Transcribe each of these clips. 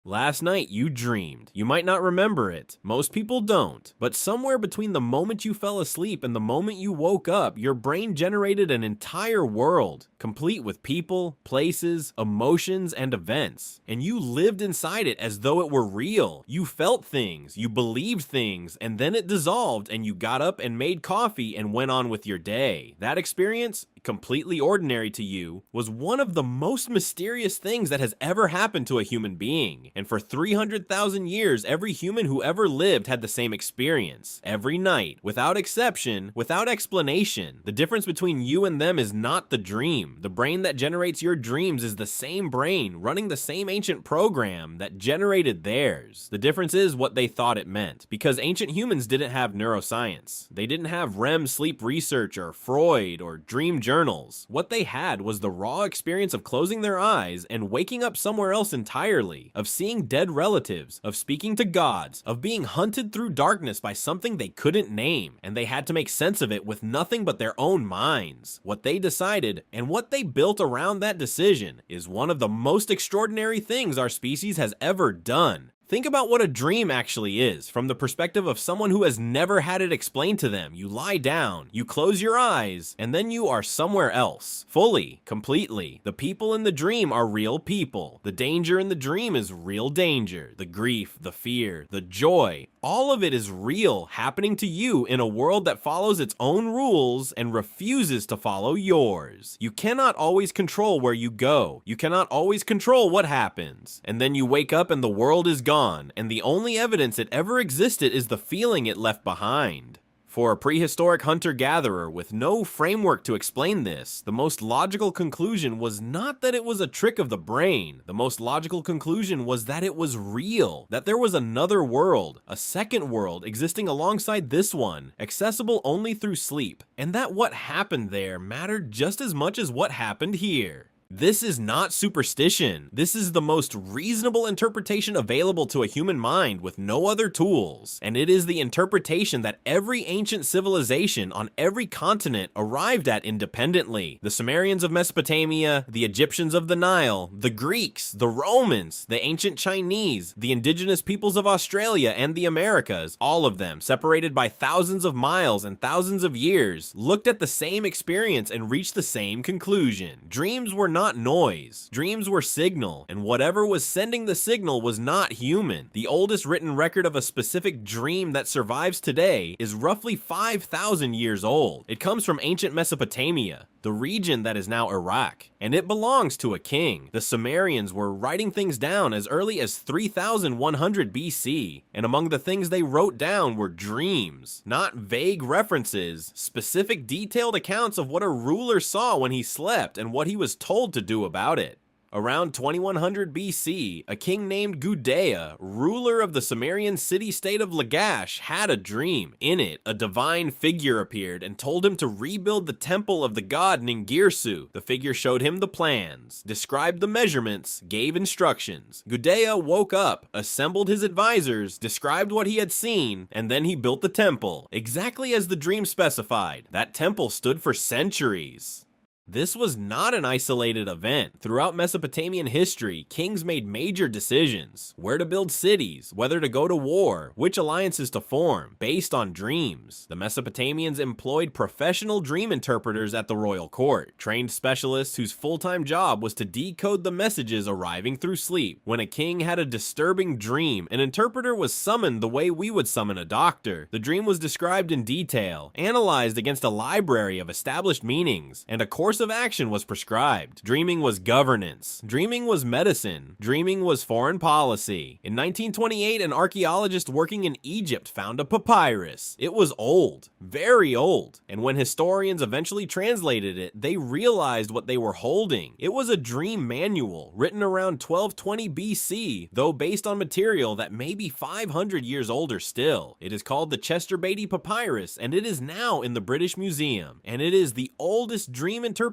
Last night you dreamed. You might not remember it. Most people don't. But somewhere between the moment you fell asleep and the moment you woke up, your brain generated an entire world, complete with people, places, emotions, and events. And you lived inside it as though it were real. You felt things, you believed things, and then it dissolved and you got up and made coffee and went on with your day. That experience, completely ordinary to you, was one of the most mysterious things that has ever happened to a human being. And for 300,000 years, every human who ever lived had the same experience. Every night, without exception, without explanation. The difference between you and them is not the dream. The brain that generates your dreams is the same brain, running the same ancient program that generated theirs. The difference is what they thought it meant. Because ancient humans didn't have neuroscience. They didn't have REM sleep research or Freud or dream journals. What they had was the raw experience of closing their eyes and waking up somewhere else entirely, of seeing dead relatives, of speaking to gods, of being hunted through darkness by something they couldn't name, and they had to make sense of it with nothing but their own minds. What they decided, and what they built around that decision, is one of the most extraordinary things our species has ever done. Think about what a dream actually is, from the perspective of someone who has never had it explained to them. You lie down, you close your eyes, and then you are somewhere else. Fully, completely. The people in the dream are real people. The danger in the dream is real danger. The grief, the fear, the joy, all of it is real, happening to you in a world that follows its own rules and refuses to follow yours. You cannot always control where you go. You cannot always control what happens. And then you wake up and the world is gone, and the only evidence it ever existed is the feeling it left behind. For a prehistoric hunter-gatherer with no framework to explain this, the most logical conclusion was not that it was a trick of the brain. The most logical conclusion was that it was real, that there was another world, a second world existing alongside this one, accessible only through sleep, and that what happened there mattered just as much as what happened here. This is not superstition. This is the most reasonable interpretation available to a human mind with no other tools. And it is the interpretation that every ancient civilization on every continent arrived at independently. The Sumerians of Mesopotamia, the Egyptians of the Nile, the Greeks, the Romans, the ancient Chinese, the indigenous peoples of Australia and the Americas, all of them, separated by thousands of miles and thousands of years, looked at the same experience and reached the same conclusion. Dreams were not noise. Dreams were signal, and whatever was sending the signal was not human. The oldest written record of a specific dream that survives today is roughly 5,000 years old. It comes from ancient Mesopotamia, the region that is now Iraq, and it belongs to a king. The Sumerians were writing things down as early as 3100 BC, and among the things they wrote down were dreams, not vague references, specific detailed accounts of what a ruler saw when he slept and what he was told to do about it. Around 2100 BC, a king named Gudea, ruler of the Sumerian city-state of Lagash, had a dream. In it, a divine figure appeared and told him to rebuild the temple of the god Ningirsu. The figure showed him the plans, described the measurements, gave instructions. Gudea woke up, assembled his advisors, described what he had seen, and then he built the temple, exactly as the dream specified. That temple stood for centuries. This was not an isolated event. Throughout Mesopotamian history, kings made major decisions: where to build cities, whether to go to war, which alliances to form, based on dreams. The Mesopotamians employed professional dream interpreters at the royal court, trained specialists whose full-time job was to decode the messages arriving through sleep. When a king had a disturbing dream, an interpreter was summoned the way we would summon a doctor. The dream was described in detail, analyzed against a library of established meanings, and a course of action was prescribed. Dreaming was governance. Dreaming was medicine. Dreaming was foreign policy. In 1928, an archaeologist working in Egypt found a papyrus. It was old, very old, and when historians eventually translated it, they realized what they were holding. It was a dream manual, written around 1220 BC, though based on material that may be 500 years older still. It is called the Chester Beatty Papyrus, and it is now in the British Museum, and it is the oldest dream interpretation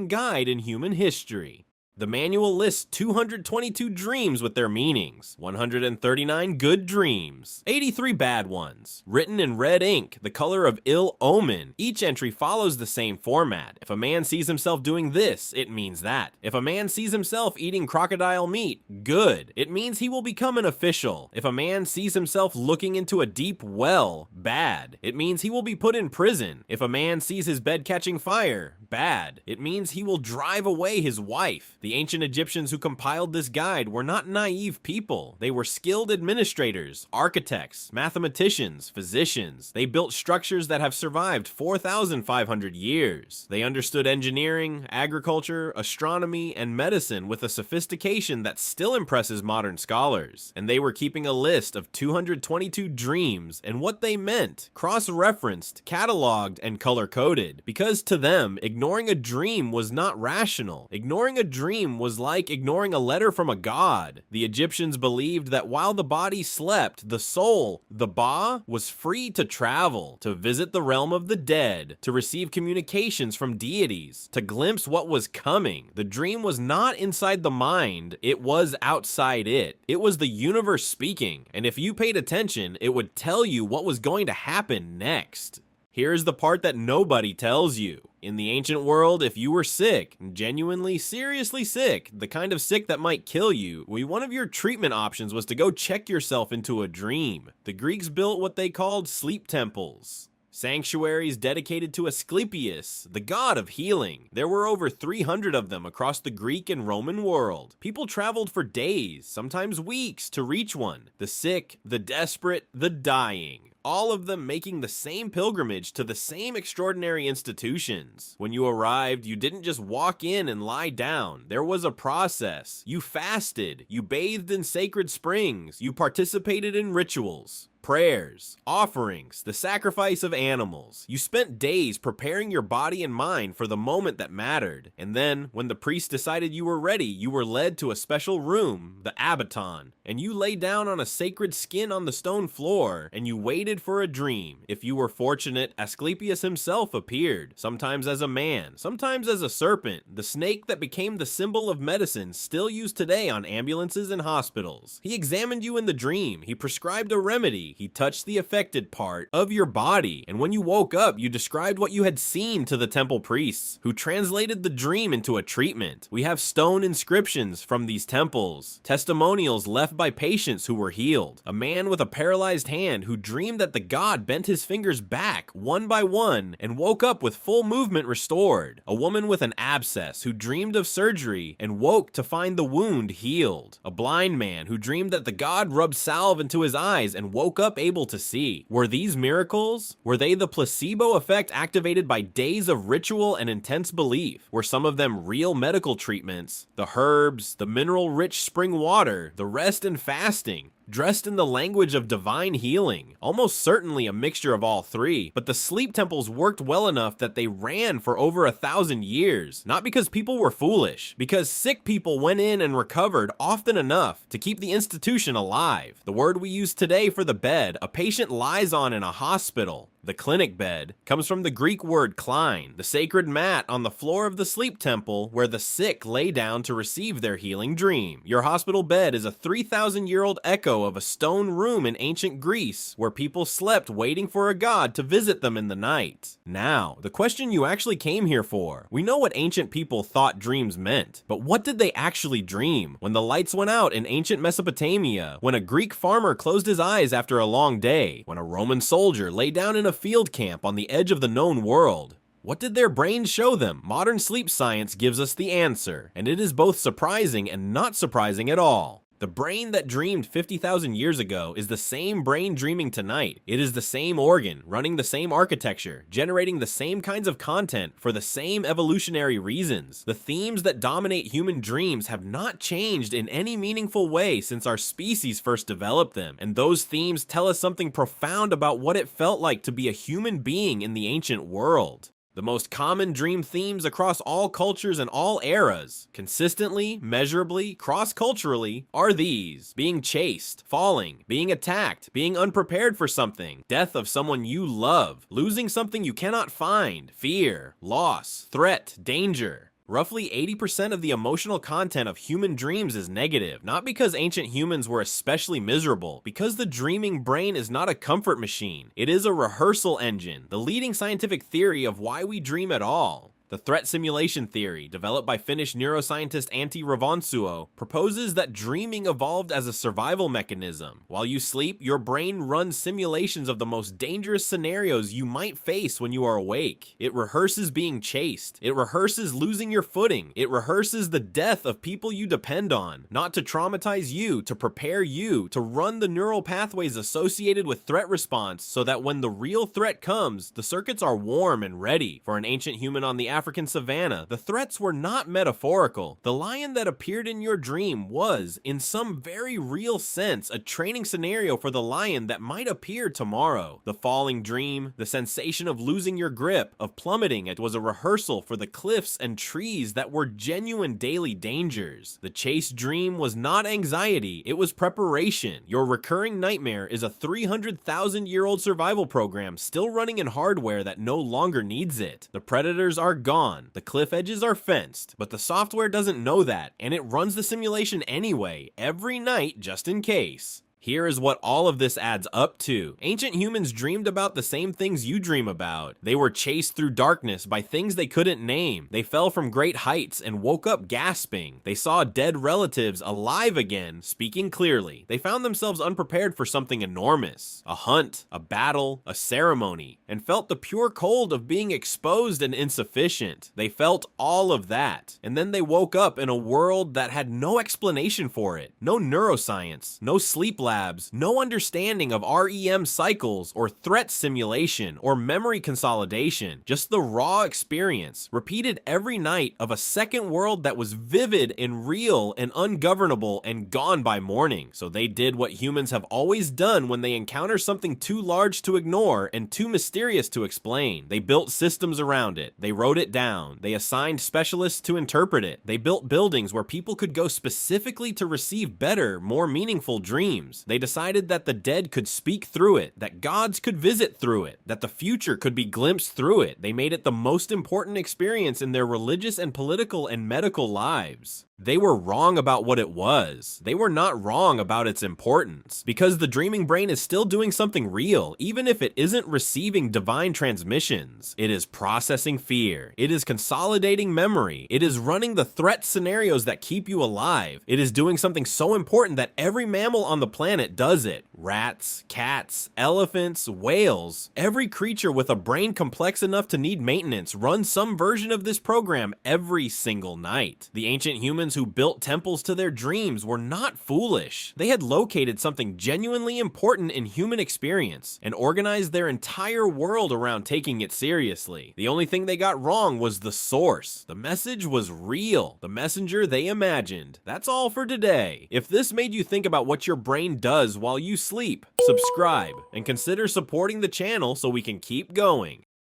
guide in human history. The manual lists 222 dreams with their meanings, 139 good dreams, 83 bad ones, written in red ink, the color of ill omen. Each entry follows the same format. If a man sees himself doing this, it means that. If a man sees himself eating crocodile meat, good. It means he will become an official. If a man sees himself looking into a deep well, bad. It means he will be put in prison. If a man sees his bed catching fire, bad. It means he will drive away his wife. The ancient Egyptians who compiled this guide were not naive people. They were skilled administrators, architects, mathematicians, physicians. They built structures that have survived 4,500 years. They understood engineering, agriculture, astronomy, and medicine with a sophistication that still impresses modern scholars. And they were keeping a list of 222 dreams and what they meant, cross-referenced, cataloged, and color-coded. Because to them, ignoring a dream was not rational. Ignoring a dream was like ignoring a letter from a god. The Egyptians believed that while the body slept, the soul, the Ba, was free to travel, to visit the realm of the dead, to receive communications from deities, to glimpse what was coming. The dream was not inside the mind, it was outside it. It was the universe speaking, and if you paid attention, it would tell you what was going to happen next. Here's the part that nobody tells you. In the ancient world, if you were sick, genuinely, seriously sick, the kind of sick that might kill you, one of your treatment options was to go check yourself into a dream. The Greeks built what they called sleep temples. Sanctuaries dedicated to Asclepius, the god of healing. There were over 300 of them across the Greek and Roman world. People traveled for days, sometimes weeks, to reach one. The sick, the desperate, the dying. All of them making the same pilgrimage to the same extraordinary institutions. When you arrived, you didn't just walk in and lie down. There was a process. You fasted. You bathed in sacred springs. You participated in rituals. Prayers, offerings, the sacrifice of animals. You spent days preparing your body and mind for the moment that mattered. And then, when the priest decided you were ready, you were led to a special room, the abaton, and you lay down on a sacred skin on the stone floor, and you waited for a dream. If you were fortunate, Asclepius himself appeared, sometimes as a man, sometimes as a serpent, the snake that became the symbol of medicine still used today on ambulances and hospitals. He examined you in the dream, he prescribed a remedy, he touched the affected part of your body, and when you woke up, you described what you had seen to the temple priests, who translated the dream into a treatment. We have stone inscriptions from these temples, testimonials left by patients who were healed. A man with a paralyzed hand who dreamed that the god bent his fingers back one by one and woke up with full movement restored. A woman with an abscess who dreamed of surgery and woke to find the wound healed. A blind man who dreamed that the god rubbed salve into his eyes and woke up able to see. Were these miracles? Were they the placebo effect activated by days of ritual and intense belief? Were some of them real medical treatments? The herbs, the mineral-rich spring water, the rest and fasting, dressed in the language of divine healing. Almost certainly a mixture of all three, but the sleep temples worked well enough that they ran for over 1,000 years. Not because people were foolish, because sick people went in and recovered often enough to keep the institution alive. The word we use today for the bed a patient lies on in a hospital, the clinic bed, comes from the Greek word klein, the sacred mat on the floor of the sleep temple where the sick lay down to receive their healing dream. Your hospital bed is a 3,000-year-old echo of a stone room in ancient Greece where people slept waiting for a god to visit them in the night. Now, the question you actually came here for. We know what ancient people thought dreams meant, but what did they actually dream? When the lights went out in ancient Mesopotamia, when a Greek farmer closed his eyes after a long day, when a Roman soldier lay down in a field camp on the edge of the known world. What did their brains show them? Modern sleep science gives us the answer, and it is both surprising and not surprising at all. The brain that dreamed 50,000 years ago is the same brain dreaming tonight. It is the same organ, running the same architecture, generating the same kinds of content for the same evolutionary reasons. The themes that dominate human dreams have not changed in any meaningful way since our species first developed them, and those themes tell us something profound about what it felt like to be a human being in the ancient world. The most common dream themes across all cultures and all eras, consistently, measurably, cross-culturally, are these: being chased, falling, being attacked, being unprepared for something, death of someone you love, losing something you cannot find, fear, loss, threat, danger. Roughly 80% of the emotional content of human dreams is negative, not because ancient humans were especially miserable, because the dreaming brain is not a comfort machine. It is a rehearsal engine, the leading scientific theory of why we dream at all. The threat simulation theory, developed by Finnish neuroscientist Antti Revonsuo, proposes that dreaming evolved as a survival mechanism. While you sleep, your brain runs simulations of the most dangerous scenarios you might face when you are awake. It rehearses being chased. It rehearses losing your footing. It rehearses the death of people you depend on, not to traumatize you, to prepare you, to run the neural pathways associated with threat response so that when the real threat comes, the circuits are warm and ready. For an ancient human on the African savanna, the threats were not metaphorical. The lion that appeared in your dream was, in some very real sense, a training scenario for the lion that might appear tomorrow. The falling dream, the sensation of losing your grip, of plummeting, it was a rehearsal for the cliffs and trees that were genuine daily dangers. The chase dream was not anxiety, it was preparation. Your recurring nightmare is a 300,000-year-old survival program still running in hardware that no longer needs it. The predators are gone, the cliff edges are fenced, but the software doesn't know that, and it runs the simulation anyway, every night just in case. Here is what all of this adds up to. Ancient humans dreamed about the same things you dream about. They were chased through darkness by things they couldn't name. They fell from great heights and woke up gasping. They saw dead relatives alive again, speaking clearly. They found themselves unprepared for something enormous. A hunt, a battle, a ceremony, and felt the pure cold of being exposed and insufficient. They felt all of that. And then they woke up in a world that had no explanation for it. No neuroscience, no sleep labs, no understanding of REM cycles or threat simulation or memory consolidation, just the raw experience, repeated every night of a second world that was vivid and real and ungovernable and gone by morning. So they did what humans have always done when they encounter something too large to ignore and too mysterious to explain. They built systems around it. They wrote it down. They assigned specialists to interpret it. They built buildings where people could go specifically to receive better, more meaningful dreams. They decided that the dead could speak through it, that gods could visit through it, that the future could be glimpsed through it. They made it the most important experience in their religious and political and medical lives. They were wrong about what it was. They were not wrong about its importance, because the dreaming brain is still doing something real, even if it isn't receiving divine transmissions. It is processing fear. It is consolidating memory. It is running the threat scenarios that keep you alive. It is doing something so important that every mammal on the planet does it. Rats, cats, elephants, whales. Every creature with a brain complex enough to need maintenance runs some version of this program every single night. The ancient humans who built temples to their dreams were not foolish. They had located something genuinely important in human experience and organized their entire world around taking it seriously. The only thing they got wrong was the source. The message was real. The messenger they imagined. That's all for today. If this made you think about what your brain does while you sleep, subscribe and consider supporting the channel so we can keep going.